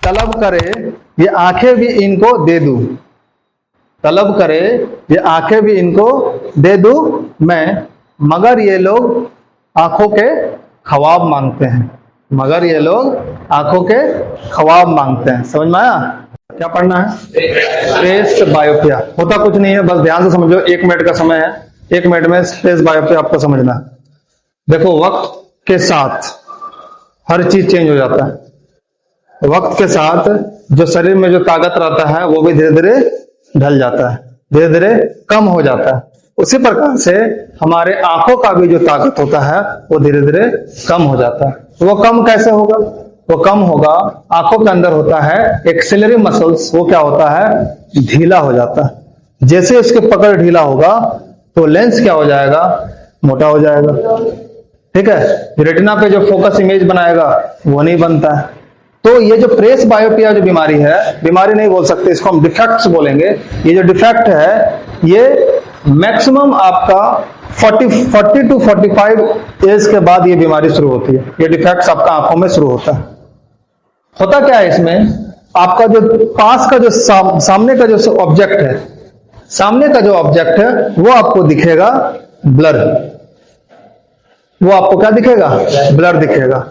तलब करे ये आंखें भी इनको दे दूं, तलब करे ये आंखें भी इनको दे दूं मैं, मगर ये लोग आंखों के ख्वाब मांगते हैं, मगर ये लोग आंखों के ख्वाब मांगते हैं। समझ में आया? क्या पढ़ना है? स्पेस बायोपिया। होता कुछ नहीं है, बस ध्यान से समझो, 1 मिनट का समय है, 1 मिनट में स्पेस बायोपिया आपको समझना है। देखो, वक्त के साथ हर चीज चेंज हो जाता है। वक्त के साथ जो शरीर में जो ताकत रहता है वो भी धीरे धीरे ढल जाता है, धीरे धीरे कम हो जाता है। उसी प्रकार से हमारे आंखों का भी जो ताकत होता है वो धीरे धीरे कम हो जाता है। वो कम कैसे होगा? वो कम होगा, आंखों के अंदर होता है एक्सिलरी मसल्स, वो क्या होता है? ढीला हो जाता है। जैसे उसके पकड़ ढीला होगा तो लेंस क्या हो जाएगा? मोटा हो जाएगा। ठीक है, रेटिना पे जो फोकस इमेज बनाएगा वो नहीं बनता है। तो ये जो प्रेस बायोपिया जो बीमारी है, बीमारी नहीं बोल सकते, इसको हम डिफेक्ट्स बोलेंगे। ये जो डिफेक्ट है ये मैक्सिमम आपका 40 टू 45 एज के बाद ये बीमारी शुरू होती है। ये डिफेक्ट्स आपका आंखों में शुरू होता है। होता क्या है इसमें? आपका जो पास का जो सामने का जो ऑब्जेक्ट है, सामने का जो ऑब्जेक्ट है वो आपको दिखेगा ब्लर। वो आपको क्या दिखेगा? ब्लर दिखेगा।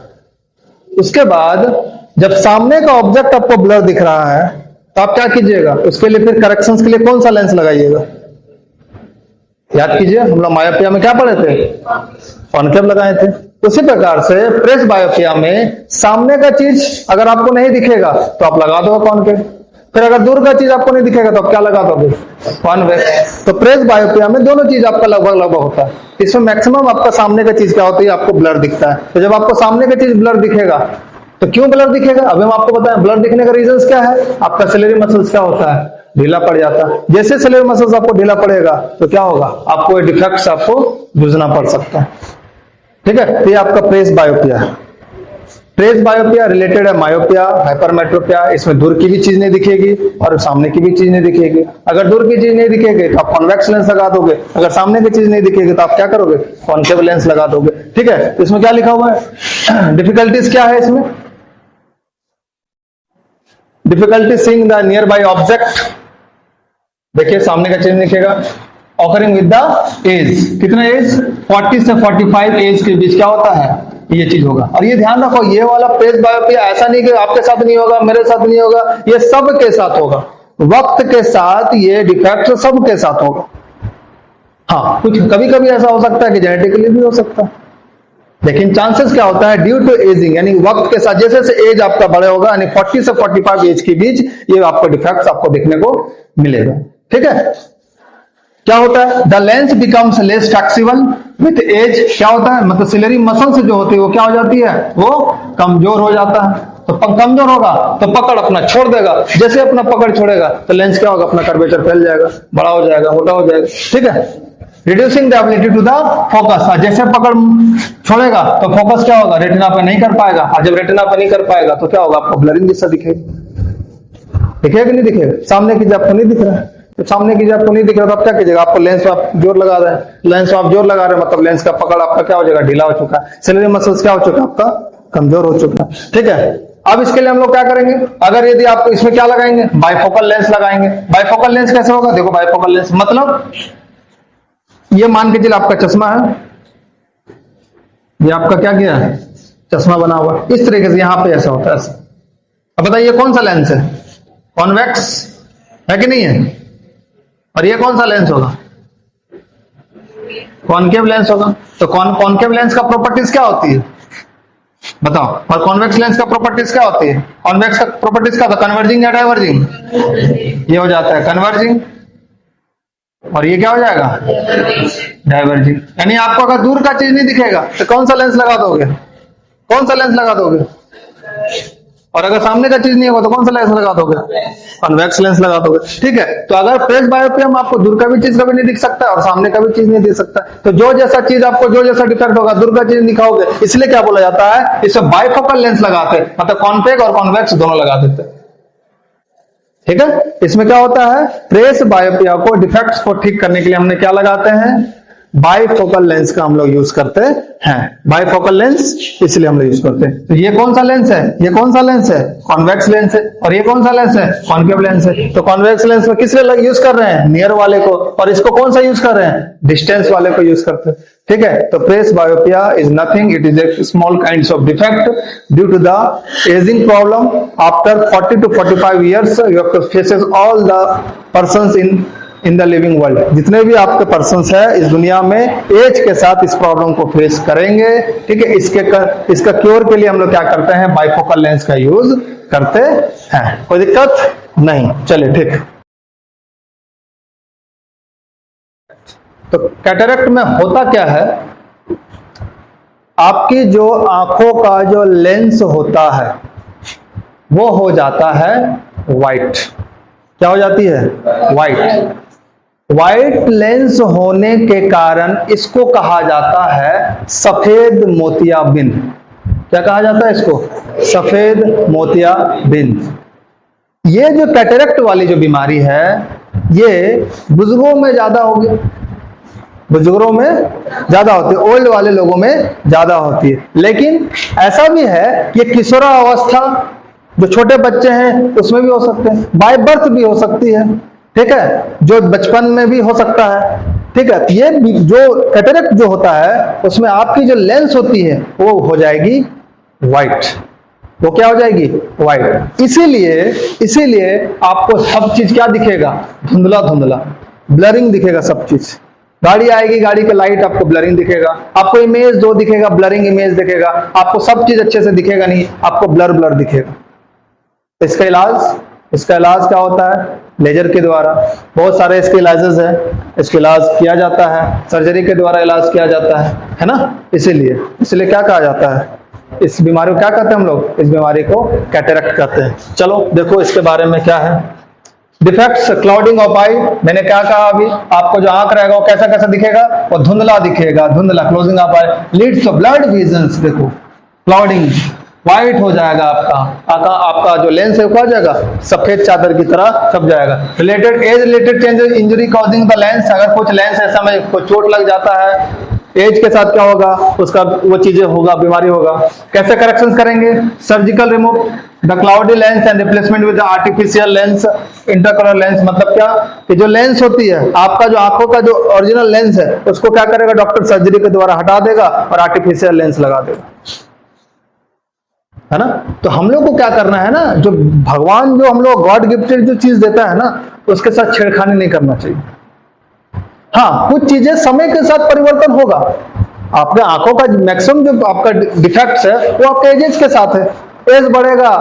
उसके बाद जब सामने का ऑब्जेक्ट आपको ब्लर दिख रहा है तो आप क्या कीजिएगा? उसके लिए फिर करेक्शंस के लिए कौन सा लेंस लगाइएगा? याद कीजिए, हम लोग मायोपिया में क्या पढ़े थे? कॉनकेव लगाए थे। उसी प्रकार से प्रेस बायोपिया में सामने का चीज अगर आपको नहीं दिखेगा तो आप लगा दो कॉनकेव, फिर अगर दूर का चीज आपको नहीं दिखेगा तो आप क्या लगा दोगे? कॉन्वेक्स। तो प्रेस बायोपिया में दोनों चीज आपका लगभग लगभग होता है। इसमें मैक्सिमम आपका सामने का चीज क्या होती है? आपको ब्लर दिखता है। तो जब आपको सामने का चीज ब्लर दिखेगा तो क्यों ब्लर दिखेगा? अभी हम आपको बताएं ब्लर दिखने का रीजंस क्या है। आपका सिलेरी मसल्स क्या होता है? ढीला पड़ जाता है। जैसे सिलेरी मसल्स आपको ढीला पड़ेगा तो क्या होगा? आपको डिफेक्ट्स आपको जूझना पड़ सकता है। ठीक है, तो ये आपका प्रेस बायोपिया है। प्रेस बायोपिया रिलेटेड है मायोपिया, हाइपरमेट्रोपिया। इसमें दूर की भी चीज नहीं दिखेगी और सामने की भी चीज नहीं दिखेगी। अगर दूर की चीज नहीं दिखेगी तो आप कॉन्वेक्स लेंस लगा दोगे, अगर सामने की चीज नहीं दिखेगी तो आप क्या करोगे? कॉनकेव लेंस लगा दोगे। ठीक है, तो इसमें क्या लिखा हुआ है? डिफिकल्टीज क्या है इसमें? Difficulty seeing the near by object. देखिए, सामने का चीज नहीं दिखेगा। Occurring with the age. कितना एज? 40 से 45 एज के बीच क्या होता है? ये चीज होगा। और ये ध्यान रखो, ये वाला प्रेस बायोपिया ऐसा नहीं कि आपके साथ नहीं होगा, मेरे साथ नहीं होगा, ये सबके साथ होगा। वक्त के साथ ये डिफेक्ट सबके साथ होगा। हाँ, कुछ कभी कभी ऐसा हो सकता है कि जेनेटिकली भी हो सकता है, लेकिन चांसेस क्या होता है? ड्यू टू एजिंग, यानी वक्त के साथ जैसे जैसे एज आपका बड़े होगा, यानी 40 से 45 एज के बीच ये आपको डिफेक्ट आपको देखने को मिलेगा। ठीक है, क्या होता है? The lens becomes less flexible with age. क्या होता है? मतलब सिलेरी मसल्स जो होती है वो क्या हो जाती है? वो कमजोर हो जाता है। तो कमजोर होगा तो पकड़ अपना छोड़ देगा। जैसे अपना पकड़ छोड़ेगा तो लेंस क्या होगा? अपना कर्वेचर फैल जाएगा, बड़ा हो जाएगा, मोटा हो जाएगा। ठीक है, reducing the ability to the focus. जैसे पकड़ छोड़ेगा तो फोकस क्या होगा? रेटिना पे नहीं कर पाएगा। और जब रेटिना पे नहीं कर पाएगा तो क्या होगा? आपको ब्लरिंग जैसा दिखेगा। दिखेगा कि नहीं दिखेगा? सामने की जब आपको नहीं दिख रहा है तो सामने की जब आपको नहीं दिख रहा तो आप क्या कीजिएगा? आपको लेंस में आप जोर लगा रहे हैं, लेंस में आप जोर लगा रहे हैं, मतलब लेंस का पकड़ आपका क्या हो जाएगा? ढीला हो चुका है। सिलेरी मसल्स क्या हो चुका है? आपका कमजोर हो चुका है। ठीक है, अब इसके लिए हम लोग क्या करेंगे? अगर यदि आप इसमें क्या लगाएंगे? बाइफोकल लेंस लगाएंगे। बाइफोकल लेंस कैसे होगा? देखो, बाइफोकल लेंस मतलब ये मान के चलिए आपका चश्मा है, ये आपका क्या किया है? चश्मा बना हुआ इस तरीके से, यहां पे ऐसा होता है। अब बताइए कौन सा लेंस है? कॉन्वेक्स है कि नहीं है? और ये कौन सा लेंस होगा? कॉनकेव लेंस होगा। तो कॉनकेव लेंस का प्रॉपर्टीज क्या होती है बताओ? और कॉन्वेक्स लेंस का प्रॉपर्टीज क्या होती है? कॉन्वेक्स का प्रॉपर्टीज क्या होता है? कन्वर्जिंग या डाइवर्जिंग? ये हो जाता है कन्वर्जिंग, और ये क्या हो जाएगा? डाइवर्जिंग। यानी आपको अगर दूर का चीज नहीं दिखेगा तो कौन सा लेंस लगा दोगे? कौन सा लेंस लगा दोगे? और अगर सामने का चीज नहीं होगा तो कौन सा लेंस लगा दोगे? कॉन्वेक्स लेंस लगा दोगे। ठीक है, तो अगर प्रेस बायोपिया में आपको दूर का भी चीज कभी नहीं दिख सकता और सामने का भी चीज नहीं दिख सकता, तो जो जैसा चीज आपको जो जैसा डिफेक्ट होगा दूर का चीज दिखाओगे, इसलिए क्या बोला जाता है? इसे बाइफोकल लेंस लगाते हैं, मतलब कॉन्वेक्स और कॉन्वेक्स दोनों लगा देते हैं। ठीक है, इसमें क्या होता है? प्रेस बायोपिया को डिफेक्ट्स को ठीक करने के लिए हमने क्या लगाते हैं? बाइफोकल लेंस का हम लोग यूज करते हैं। बाइफोकल लेंस इसलिए हम लोग यूज करते हैं। तो ये कौन सा लेंस है? ये कौन सा लेंस है? कॉन्वेक्स लेंस है। और ये कौन सा लेंस है? कॉनकेव लेंस है। तो कॉन्वेक्स लेंस में किस लिए यूज कर रहे हैं? नियर वाले को। और इसको कौन सा यूज कर रहे हैं? डिस्टेंस वाले को यूज करते हैं। ठीक है, तो presbyopia is nothing, it is a small kinds of defect due to the ageing problem. After 40 to 45 years you have to faces all the persons in the living world। जितने भी आपके पर्सन्स है इस दुनिया में एज के साथ इस प्रॉब्लम को फेस करेंगे। ठीक है, इसका क्योर के लिए हम लोग क्या करते हैं? बाइफोकल लेंस का यूज करते हैं। कोई दिक्कत नहीं। चलिए ठीक। तो कैटरेक्ट में होता क्या है, आपकी जो आंखों का जो लेंस होता है वो हो जाता है वाइट। क्या हो जाती है? वाइट। वाइट लेंस होने के कारण इसको कहा जाता है सफेद मोतियाबिंद। क्या कहा जाता है इसको? सफेद मोतियाबिंद। ये जो कैटरेक्ट वाली जो बीमारी है ये बुजुर्गों में ज्यादा होगी, बुजुर्गों में ज्यादा होती है, ओल्ड वाले लोगों में ज्यादा होती है। लेकिन ऐसा भी है ये किशोरावस्था जो छोटे बच्चे हैं उसमें भी हो सकते हैं, बाय बर्थ भी हो सकती है। ठीक है, जो बचपन में भी हो सकता है। ठीक है, ये जो कैटरेक्ट जो होता है उसमें आपकी जो लेंस होती है वो हो जाएगी वाइट। वो क्या हो जाएगी? वाइट। इसीलिए आपको सब चीज क्या दिखेगा? धुंधला धुंधला, ब्लरिंग दिखेगा सब चीज। गाड़ी आएगी, गाड़ी का लाइट आपको ब्लरिंग दिखेगा, आपको इमेज दो दिखेगा, ब्लरिंग इमेज दिखेगा, आपको सब चीज अच्छे से दिखेगा नहीं, आपको ब्लर ब्लर दिखेगा। इसका इलाज क्या होता है? लेजर के द्वारा। बहुत सारे इसके इलाजेस हैं, इसका इलाज किया जाता है, सर्जरी के द्वारा इलाज किया जाता है ना। इसीलिए क्या कहा जाता है? इस बीमारी को क्या कहते हैं हम लोग? इस बीमारी को कैटरेक्ट कहते हैं। चलो देखो इसके बारे में क्या है। डिफेक्ट्स, क्लाउडिंग ऑफ आई, मैंने क्या कहा अभी? आपको जो आंख रहेगा वो कैसा कैसा दिखेगा? वो धुंधला दिखेगा, धुंधला। Closing of eye leads to blurred visions. देखो क्लाउडिंग, व्हाइट हो जाएगा आपका जो लेंस है वो हो जाएगा सफेद चादर की तरह छप जाएगा। Related age related changes, injury causing the lens, अगर कुछ लेंस ऐसा में कोई चोट लग जाता है एज के साथ क्या होगा उसका वो चीजें होगा, बीमारी होगा। कैसे करेक्शन करेंगे? Surgical remove the cloudy lens and replacement with artificial lens, intraocular lens. मतलब क्या कि जो लेंस होती है आपका जो आंखों का जो ओरिजिनल लेंस है उसको क्या करेगा? डॉक्टर सर्जरी के द्वारा हटा देगा और आर्टिफिशियल लेंस लगा देगा, है ना। तो हम लोग को क्या करना है ना, जो भगवान जो हम लोग गॉड गिफ्टेड जो चीज देता है ना उसके साथ छेड़खानी नहीं करना चाहिए। हाँ, कुछ चीजें समय के साथ परिवर्तन होगा। आपके आंखों का मैक्सिमम जो आपका डिफेक्ट्स है वो आपके एजेस के साथ है। एज बढ़ेगा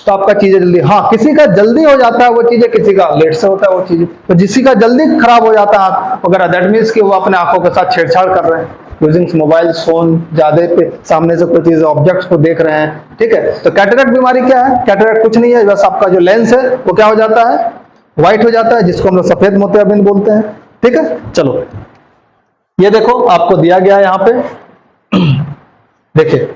तो आपका चीजें जल्दी, हाँ किसी का जल्दी हो जाता है वो चीजें, किसी का लेट से होता है वो चीजें। तो जिसी का जल्दी खराब हो जाता है आंख वगैरह, दैट मीन्स कि वो अपने आंखों के साथ छेड़छाड़ कर रहे हैं, यूजिंग मोबाइल फोन, ज्यादा पे सामने से कोई चीज ऑब्जेक्ट्स को देख रहे हैं। ठीक है, तो कैटरेक्ट बीमारी क्या है? कैटरेक्ट कुछ नहीं है, बस आपका जो लेंस है वो क्या हो जाता है? व्हाइट हो जाता है, जिसको हम लोग सफेद मोतियाबिंद बोलते हैं। ठीक है, चलो ये देखो आपको दिया गया है यहाँ पे देखिए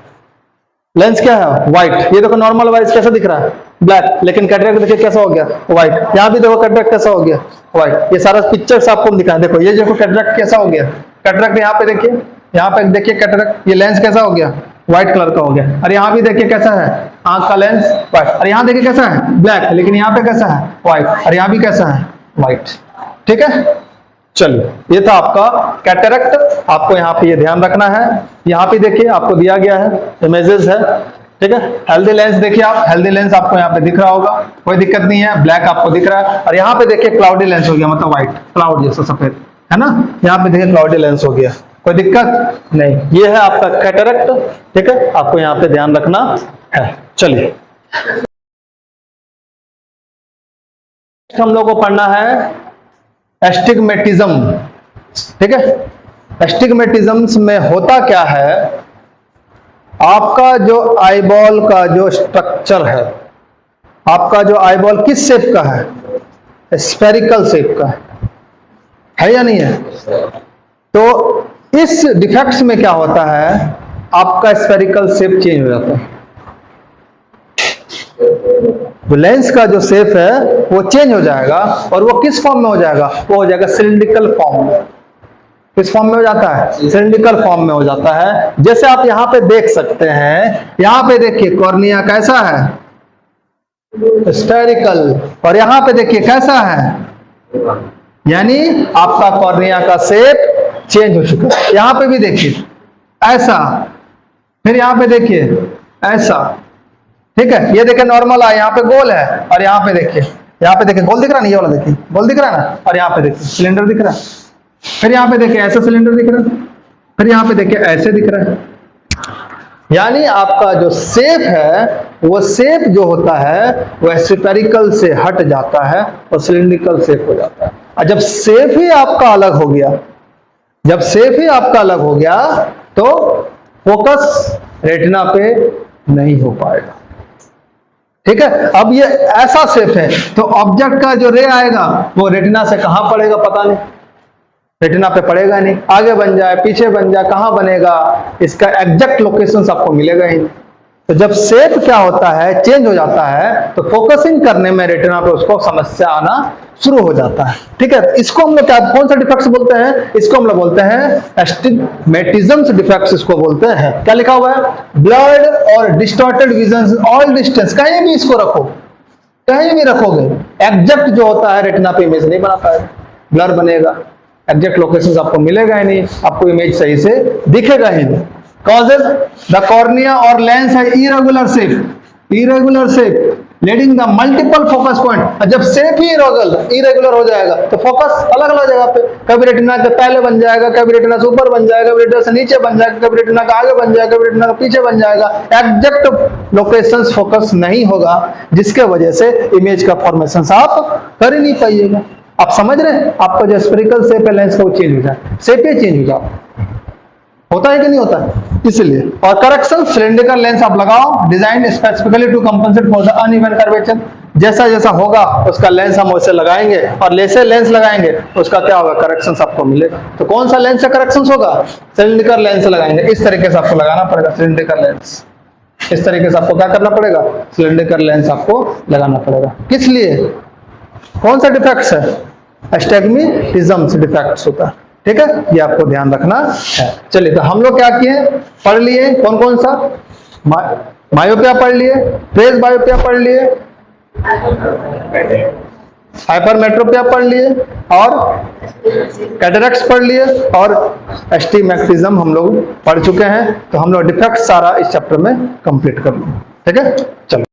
लेंस क्या है? व्हाइट। ये देखो नॉर्मल वाइज कैसा दिख रहा है? ब्लैक। लेकिन कैटरेक्ट देखिए कैसा हो गया? व्हाइट। यहाँ भी देखो कैटरेक्ट कैसा हो गया? व्हाइट। ये सारा पिक्चर्स आपको दिखाएं। देखो ये देखो कैटरेक्ट कैसा हो गया? कैटरेक्ट यहाँ पे देखिए, यहाँ पे देखिए कैटरेक्ट, ये लेंस कैसा हो गया? व्हाइट कलर का हो गया। और यहाँ भी देखिए कैसा है? आंख का लेंस व्हाइट। और यहाँ देखिए कैसा है? ब्लैक। लेकिन यहाँ पे कैसा है? व्हाइट। और यहाँ भी कैसा है? व्हाइट। ठीक है, चलिए ये था आपका कैटरेक्ट। आपको यहाँ पे ये ध्यान रखना है। यहाँ पे देखिए आपको दिया गया है, इमेजेस है। ठीक है, हेल्दी लेंस देखिए आप, हेल्दी लेंस आपको यहाँ पे दिख रहा होगा, कोई दिक्कत नहीं है, ब्लैक आपको दिख रहा है। और यहाँ पे देखिए क्लाउडी लेंस हो गया, मतलब व्हाइट क्लाउड जैसा सफेद, है ना। यहाँ पे देखिए क्लाउडी लेंस हो गया, कोई दिक्कत नहीं। ये है आपका कैटरेक्ट। ठीक है, आपको यहाँ पे ध्यान रखना है। चलिए हम लोग को पढ़ना है एस्टिग्मेटिज्म। ठीक है, एस्टिग्मेटिज्म में होता क्या है? आपका जो आईबॉल का जो स्ट्रक्चर है, आपका जो आईबॉल किस शेप का है? स्फेरिकल शेप का है या नहीं है? तो इस डिफेक्ट्स में क्या होता है? आपका स्फेरिकल शेप चेंज हो जाता है। तो लेंस का जो शेप है वो चेंज हो जाएगा, और वो किस फॉर्म में हो जाएगा? वो हो जाएगा सिलिंड्रिकल फॉर्म में। किस फॉर्म में हो जाता है? सिलिंड्रिकल फॉर्म में हो जाता है। जैसे आप यहाँ पे देख सकते हैं, यहाँ पे देखिए कॉर्निया कैसा है? स्फेरिकल। और यहाँ पे देखिए कैसा है? यानी आपका कॉर्निया का शेप चेंज हो चुका है। यहाँ पे भी देखिए ऐसा, फिर यहाँ पे देखिए ऐसा, ठीक है। ये देखिए नॉर्मल है, यहाँ पे गोल है, और यहाँ पे देखिए, यहाँ पे देखिए गोल दिख रहा है ना, ये वाला देखिए गोल दिख रहा है ना, और यहाँ पे देखिए सिलेंडर दिख रहा है। फिर यहाँ पे देखिए ऐसा सिलेंडर दिख रहा है, फिर यहाँ पे देखिए ऐसे दिख रहा है। यानी आपका जो शेप है, वो शेप जो होता है वो स्फेरिकल से हट जाता है और सिलिंड्रिकल शेप हो जाता है। और जब शेप ही आपका अलग हो गया, जब शेप ही आपका अलग हो गया, तो फोकस रेटिना पे नहीं हो पाएगा, ठीक है। अब ये ऐसा शेप है, तो ऑब्जेक्ट का जो रे आएगा वो रेटिना से कहां पड़ेगा पता नहीं, रेटिना पे पड़ेगा नहीं। आगे बन जाए, पीछे बन जाए, कहां बनेगा, इसका एग्जैक्ट लोकेशन आपको मिलेगा ही नहीं। तो जब शेप क्या होता है, चेंज हो जाता है, तो फोकसिंग करने में रेटिना पे उसको समस्या आना शुरू हो जाता है, ठीक है। इसको हम लोग क्या, कौन सा डिफेक्ट्स बोलते हैं? इसको हम लोग बोलते हैं एस्टिग्मेटिज्म डिफेक्ट्स, इसको बोलते हैं। क्या लिखा हुआ है? ब्लर्ड और डिस्टॉर्टेड विजन ऑल डिस्टेंस। कहीं भी इसको रखो, कहीं भी रखोगे, एग्जैक्ट जो होता है रेटिना पे इमेज नहीं बना पाएगा, ब्लर बनेगा, एग्जैक्ट लोकेशन आपको मिलेगा ही नहीं, आपको इमेज सही से दिखेगा ही नहीं। कॉजेज, द कॉर्निया और लेंस है irregular shape, irregular shape leading the multiple focus point. जब शेप ही इरेगुलर हो जाएगा तो फोकस अलग अलग जगह पे, कभी रेटिना के पहले बन जाएगा, कभी रेटिना से ऊपर बन जाएगा, कभी रेटिना से नीचे बन जाएगा, कभी रेटिना का आगे बन जाएगा, कभी रेटिना का पीछे बन जाएगा। एग्जैक्ट लोकेशंस फोकस नहीं होगा, जिसके वजह से इमेज का फॉर्मेशन आप कर ही नहीं पाइएगा। आप समझ रहे हैं? आपका जो स्फेरिकल शेप है लेंस का वो चेंज हो जाए, शेप ही चेंज हो जाए, होता है कि नहीं होता है? इसलिए। और करेक्शन, सिलिंड्रिकल लेंस आप लगाओ, design specifically to compensate for the uneven curvature. जैसा जैसा होगा उसका लेंस हम वैसे लगाएंगे, और जैसे लेंस लगाएंगे उसका क्या होगा, करेक्शन आपको मिलेगा। तो कौन सा लेंस से करेक्शन होगा? सिलिंड्रिकल लेंस लगाएंगे। इस तरीके से आपको लगाना पड़ेगा सिलिंड्रिकल लेंस, इस तरीके से आपको क्या करना पड़ेगा, सिलिंड्रिकल लेंस आपको लगाना पड़ेगा। किस लिए? कौन सा डिफेक्ट्स है? एस्टिग्मेटिज्म से डिफेक्ट्स होता है, ठीक है। ये आपको ध्यान रखना है। चलिए, तो हम लोग क्या किए, पढ़ लिए कौन कौन सा, मायोपिया पढ़ लिए, ट्रेस बायोपिया पढ़ लिए, हाइपरमेट्रोपिया पढ़ लिए, और कैटरेक्ट्स पढ़ लिए, और एस्टिग्मेटिज्म हम लोग पढ़ चुके हैं। तो हम लोग डिफेक्ट सारा इस चैप्टर में कंप्लीट कर लिए, ठीक है। चलो।